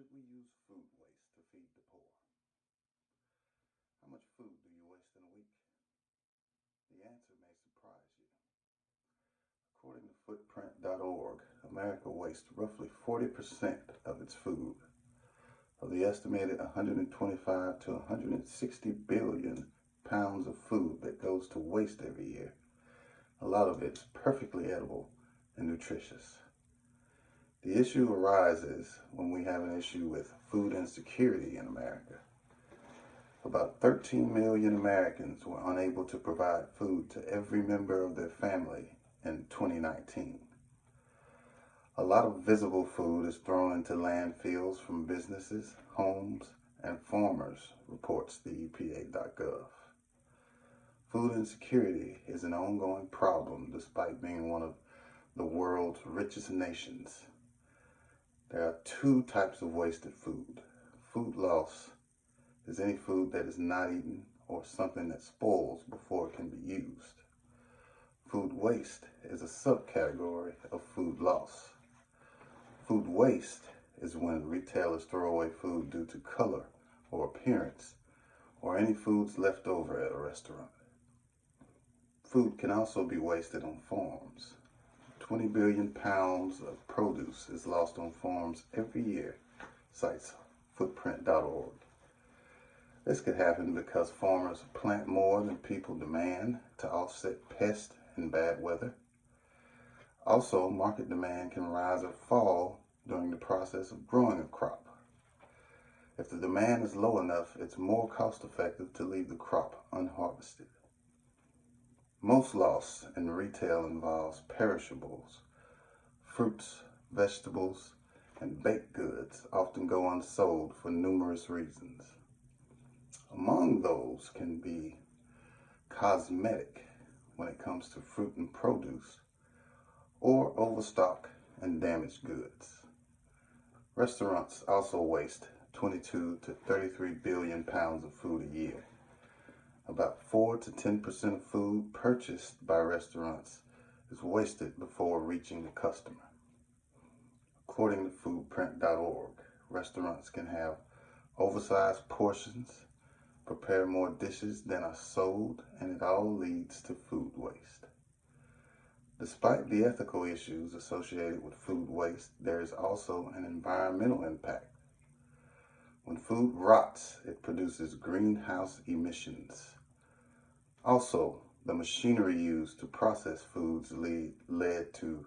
Should we use food waste to feed the poor? How much food do you waste in a week? The answer may surprise you. According to Footprint.org, America wastes roughly 40% of its food. Of the estimated 125 to 160 billion pounds of food that goes to waste every year, a lot of it's perfectly edible and nutritious. The issue arises when we have an issue with food insecurity in America. About 13 million Americans were unable to provide food to every member of their family in 2019. A lot of visible food is thrown into landfills from businesses, homes, and farmers, reports the EPA.gov. Food insecurity is an ongoing problem despite being one of the world's richest nations. There are two types of wasted food. Food loss is any food that is not eaten or something that spoils before it can be used. Food waste is a subcategory of food loss. Food waste is when retailers throw away food due to color or appearance, or any foods left over at a restaurant. Food can also be wasted on farms. 20 billion pounds of produce is lost on farms every year, cites Footprint.org. This could happen because farmers plant more than people demand to offset pests and bad weather. Also, market demand can rise or fall during the process of growing a crop. If the demand is low enough, it's more cost effective to leave the crop unharvested. Most loss in retail involves perishables. Fruits, vegetables, and baked goods often go unsold for numerous reasons. Among those can be cosmetic when it comes to fruit and produce, or overstock and damaged goods. Restaurants also waste 22 to 33 billion pounds of food a year. About 4 to 10% of food purchased by restaurants is wasted before reaching the customer. According to Foodprint.org, restaurants can have oversized portions, prepare more dishes than are sold, and it all leads to food waste. Despite the ethical issues associated with food waste, there is also an environmental impact. When food rots, it produces greenhouse emissions. Also, the machinery used to process foods led to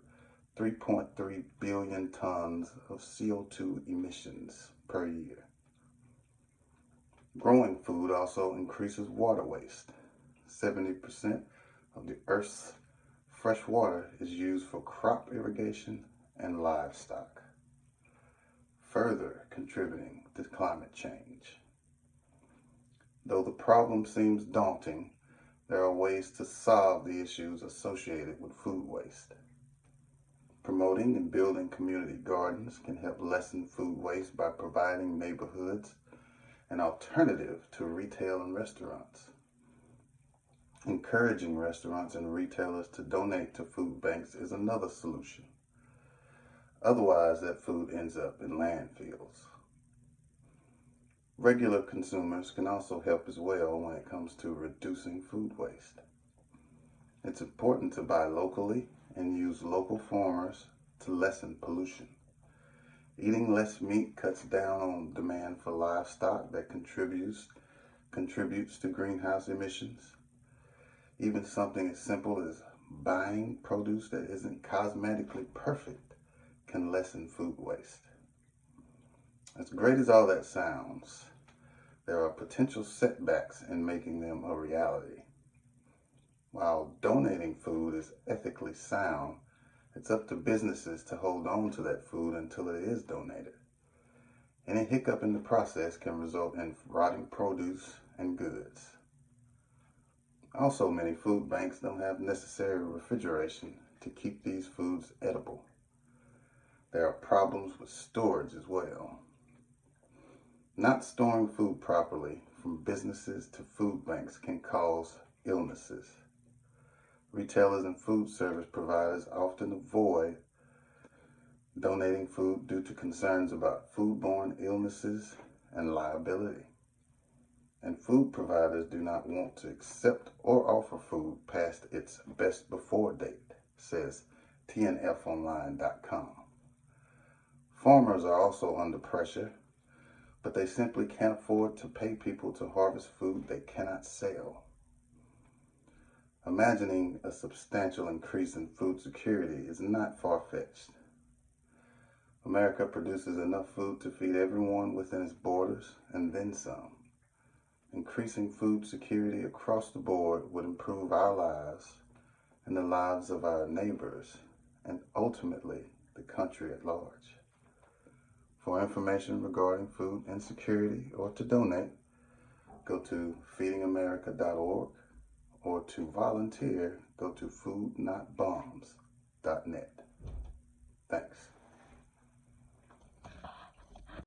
3.3 billion tons of CO2 emissions per year. Growing food also increases water waste. 70% of the Earth's fresh water is used for crop irrigation and livestock, further contributing to climate change. Though the problem seems daunting, there are ways to solve the issues associated with food waste. Promoting and building community gardens can help lessen food waste by providing neighborhoods an alternative to retail and restaurants. Encouraging restaurants and retailers to donate to food banks is another solution. Otherwise, that food ends up in landfills. Regular consumers can also help as well when it comes to reducing food waste. It's important to buy locally and use local farmers to lessen pollution. Eating less meat cuts down on demand for livestock that contributes to greenhouse emissions. Even something as simple as buying produce that isn't cosmetically perfect can lessen food waste. As great as all that sounds, there are potential setbacks in making them a reality. While donating food is ethically sound, it's up to businesses to hold on to that food until it is donated. Any hiccup in the process can result in rotting produce and goods. Also, many food banks don't have necessary refrigeration to keep these foods edible. There are problems with storage as well. Not storing food properly from businesses to food banks can cause illnesses. Retailers and food service providers often avoid donating food due to concerns about foodborne illnesses and liability. And food providers do not want to accept or offer food past its best before date, says TNFonline.com. Farmers are also under pressure, but they simply can't afford to pay people to harvest food they cannot sell. Imagining a substantial increase in food security is not far-fetched. America produces enough food to feed everyone within its borders, and then some. Increasing food security across the board would improve our lives and the lives of our neighbors, and ultimately the country at large. For information regarding food insecurity or to donate, go to feedingamerica.org, or to volunteer, go to foodnotbombs.net.